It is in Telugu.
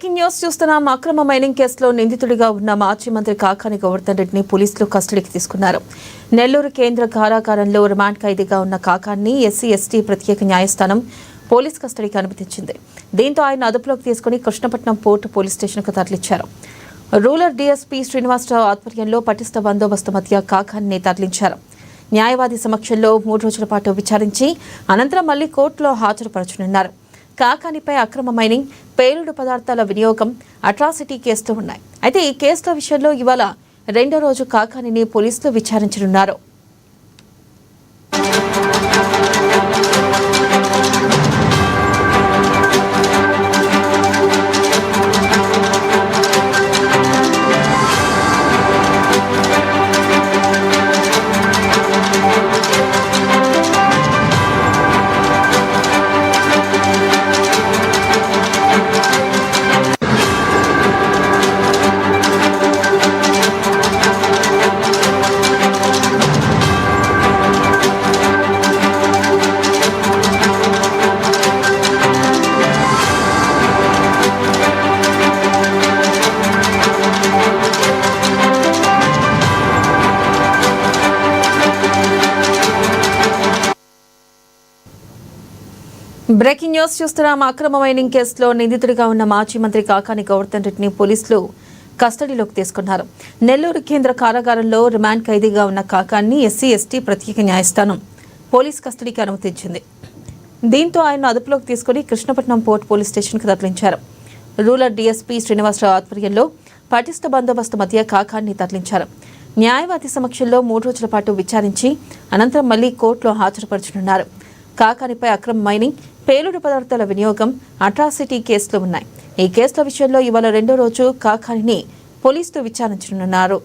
బ్రేకింగ్ న్యూస్ చూస్తున్నాం. అక్రమ మైనింగ్ కేసులో నిందితుడిగా ఉన్న మాజీ మంత్రి కాకాని గోవర్ధన్ రెడ్డిని పోలీసులు కస్టడీకి తీసుకున్నారు. నెల్లూరు కేంద్ర కారాగారంలో రిమాండ్ ఖైదీగా ఉన్న కాకాన్ని ఎస్సీ ఎస్టీ ప్రత్యేక న్యాయస్థానం పోలీస్ కస్టడీకి అనుమతించింది. దీంతో ఆయన అదుపులోకి తీసుకుని కృష్ణపట్నం పోర్టు పోలీస్ స్టేషన్కు తరలించారు. రూరల్ డీఎస్పీ శ్రీనివాసరావు ఆధ్వర్యంలో పటిష్ట బందోబస్తు మధ్య కాకాన్ని తరలించారు. న్యాయవాది సమక్షంలో 3 రోజుల పాటు విచారించి అనంతరం మళ్లీ కోర్టులో హాజరుపరచనున్నారు. కాకానిపై అక్రమ మైనింగ్, పేలుడు పదార్థాల వినియోగం, అట్రాసిటీ కేసులు ఉన్నాయి. అయితే ఈ కేసుల విషయంలో ఇవాళ 2వ రోజు కాకానిని పోలీసులు విచారించనున్నారు. బ్రేకింగ్ న్యూస్ చూస్తున్నాం. అక్రమ మైనింగ్ కేసులో నిందితుడిగా ఉన్న మాజీ మంత్రి కాకాని గోవర్ధన్ రెడ్డిని పోలీసులు కస్టడీలోకి తీసుకున్నారు. నెల్లూరు కేంద్ర కారాగారంలో రిమాండ్ ఖైదీగా ఉన్న కాకాన్ని ఎస్సీ ఎస్టీ ప్రత్యేక న్యాయస్థానం పోలీస్ కస్టడీకి అనుమతించింది. దీంతో ఆయన అదుపులోకి తీసుకుని కృష్ణపట్నం పోర్టు పోలీస్ స్టేషన్కు తరలించారు. రూరల్ డీఎస్పీ శ్రీనివాసరావు ఆధ్వర్యంలో పటిష్ట బందోబస్తు మధ్య కాకాన్ని తరలించారు. న్యాయవాది సమక్షంలో 3 రోజుల పాటు విచారించి అనంతరం మళ్లీ కోర్టులో హాజరుపరచనున్నారు. కాకానిపై అక్రమ మైనింగ్, పేలుడు పదార్థాల వినియోగం, అట్రాసిటీ కేసులు ఉన్నాయి. ఈ కేసుల విషయంలో ఇవాళ 2వ రోజు కాకానిని పోలీసులు విచారించనున్నారు.